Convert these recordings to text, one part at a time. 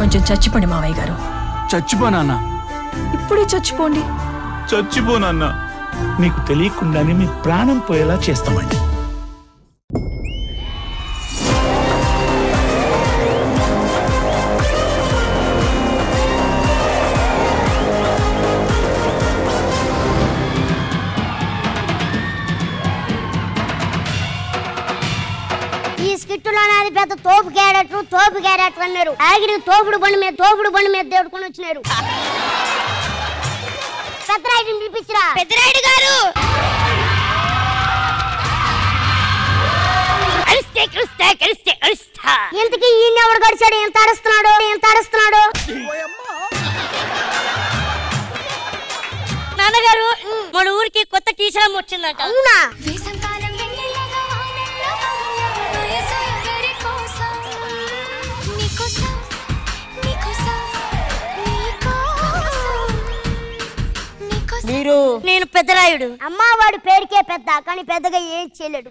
కొంచెం చచ్చిపోండి మావయ్య గారు. చచ్చిపోనా? ఇప్పుడే చచ్చిపోండి. చచ్చిపోనన్నా. మీకు తెలియకుండానే మీ ప్రాణం పోయేలా చేస్తామండి. పెద్ద తోపు క్యారెక్టర్ అన్నారు. ఆగిరి తోపుడు బండి మీద దేవుడుకొని వచ్చినారు. పెద్దరాయుడిని పిలిపించరా. పెద్దరాయుడు గారు ఇంతకీ ఈయన ఎవడు గడిచాడు? ఎంత అరుస్తున్నాడు? నాన్నగారు మన ఊరికి కొత్త టీచర్ వచ్చిందంట. అవునా? మీరు నేను పెద్దరాయుడు. అమ్మా వాడి పేరుకే పెద్ద, కానీ పెద్దగా ఏం చేయలేడు.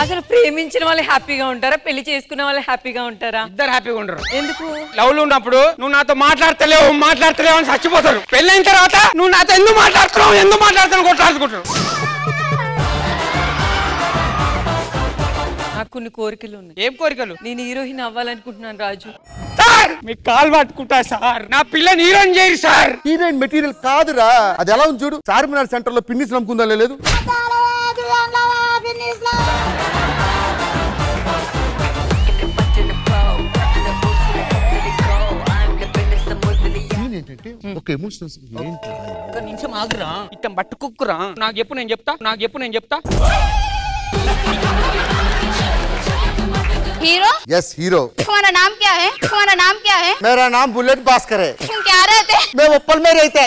అసలు ప్రేమించిన వాళ్ళు హ్యాపీగా ఉంటారా, పెళ్లి చేసుకున్న వాళ్ళు హ్యాపీగా ఉంటారా? ఇద్దరు హ్యాపీగా ఉండరు. ఎందుకు? లవ్ లో ఉన్నప్పుడు నువ్వు నాతో మాట్లాడతలేవు అని చచ్చిపోతారు. పెళ్ళైన తర్వాత నువ్వు నాతో ఎందుకు మాట్లాడుతున్నావు కొట్లాడుకుంటారు. నాకు కొన్ని కోరికలు ఉన్నాయి. ఏం కోరికలు? నేను హీరోయిన్ అవ్వాలనుకుంటున్నాను రాజు. సార్ మీకు కాల్ పట్టుకుంటా సార్, నా పిల్లని హీరోయిన్ చేయరు సార్. హీరోయిన్ మెటీరియల్ కాదురా, అది ఎలా ఉంది చూడు. చార్మినార్ సెంటర్ లో పిన్నిస్ నమ్ముకుందా లేదు? ఒక ఎమోషనల్స్ ఏంటి? ఒక నిమిషం ఆగురా, ఇట్టం పట్టుకుక్కురా. నాకు చెప్పు నేను చెప్తా. हीरो? Yes hero. तुम्हारा नाम क्या है? मेरा नाम बुलेट भास्कर है। तुम क्या रहते? मैं उप्पल में रहता।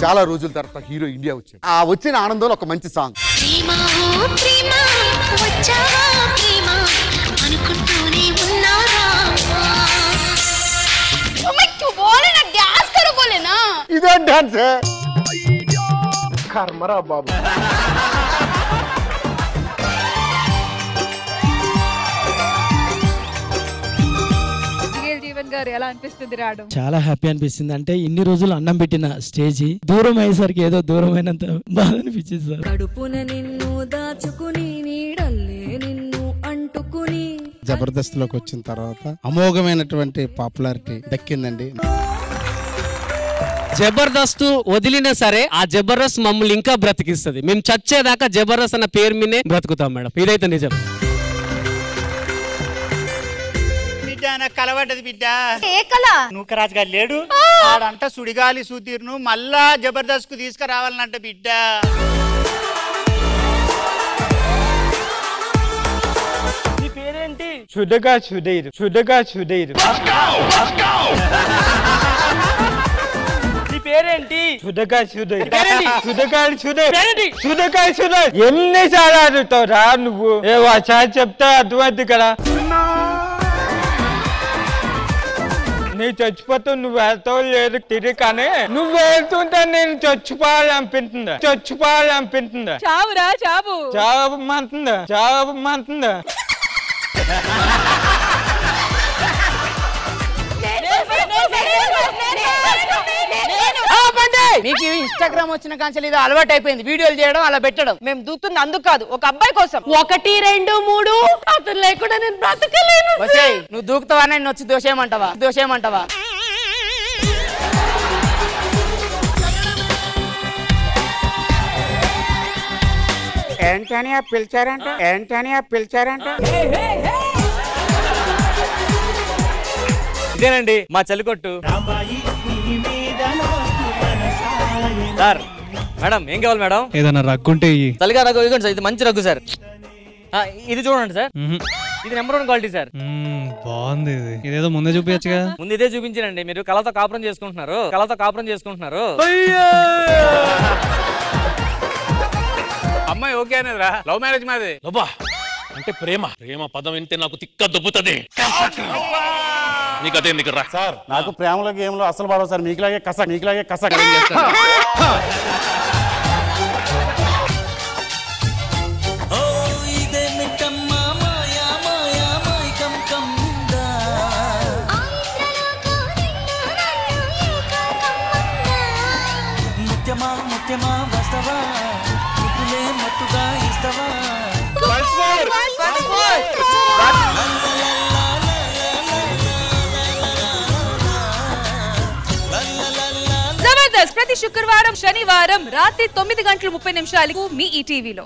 చాలా రోజుల తర్వాత హీరో ఇండియా వచ్చాడు. ఆ వచ్చిన ఆనందంలో ఒక మంచి సాంగ్. ఇదే డాన్స్ కర్మరా బాబు. ఎలా అనిపిస్తుంది రావడం? చాలా హ్యాపీ అనిపిస్తుంది. అంటే ఇన్ని రోజులు అన్నం పెట్టిన స్టేజ్ దూరం అయ్యేసరికి ఏదో దూరమైనంత బాధ అనిపించింది సార్. కడుపున నిన్ను దాచుకుని నీడల్లే నిన్ను అంటుకుని జబర్దస్త్ లోకి వచ్చిన తర్వాత అమోఘమైనటువంటి పాపులారిటీ దక్కిందండి. జబర్దస్త్ వదిలినా సరే ఆ జబర్దస్త్ మమ్మల్ని ఇంకా బ్రతికిస్తుంది. మేము చచ్చేదాకా జబర్దస్త్ అన్న పేరు మీదే బ్రతుకుతాం మేడం, ఇదైతే నిజం. కలవడ్డది బిడ్డ. ఏ కళ? నూకరాజు గారు లేడు, ఆడంట సుడిగాలి సుధీర్ను మళ్ళా జబర్దస్త్ కు తీసుకురావాలనంట బిడ్డ. నీ పేరేంటి? సుధగా సుధైరు. నీ పేరేంటి? సుధగా సుధైరు. ఎన్నిసార్లు అడుగుతావు రా నువ్వు? చెప్తా అర్థమైంది కదా. నీ చచ్చిపోతావు, నువ్వు వెళ్తావు లేదు తిరిగి, కానీ నువ్వు వెళ్తుంటే నేను చచ్చిపోవాలనిపించిందా? చావురా చావు. చావమంటుందా? మీకు ఇన్స్టాగ్రామ్ వచ్చిన కాంచెలు ఇది అలవాటు అయిపోయింది, వీడియోలు చేయడం అలా పెట్టడం. మేము దూతుంది అందుకు కాదు, ఒక అబ్బాయి కోసం. 1 2 3 అతను లేకుండా నేను బ్రతకలేను. నువ్వు దూకుతావా, నేను వచ్చి దోషేయమంటావా? ఏంటని పిలిచారంట? ఇదేనండి మా చలికొట్టు సార్. మేడం ఏం కావాలి మేడం? ఏదైనా రగ్గుంటే తలిగా రగ్గు ఇవ్వండి సార్, ఇది మంచి రగ్గు సార్. ఇది చూడండి సార్, ఇది నెంబర్ 1 క్వాలిటీ సార్. బాగుంది. ఇదేదో ముందే చూపించగా. ముందు ఇదే చూపించానండి, మీరు కళతో కాపురం చేసుకుంటున్నారు. అమ్మాయి ఓకే అనేదిరా, లవ్ మ్యారేజ్ మాది. అంటే ప్రేమ ప్రేమ పదం వింటే నాకు తిక్క దొబ్బుతుంది. నీకు అదే ఎందుకు రా సార్, నాకు ప్రేమలో గేమ్లో అసలు పడవు సార్. మీకులాగే కస ముత్యమా వస్తవా ముద్దులే మత్తుగా ఇస్తవా. జబర్దస్త్ ప్రతి శుక్రవారం శనివారం రాత్రి 9:30 మీ ఈటీవీలో.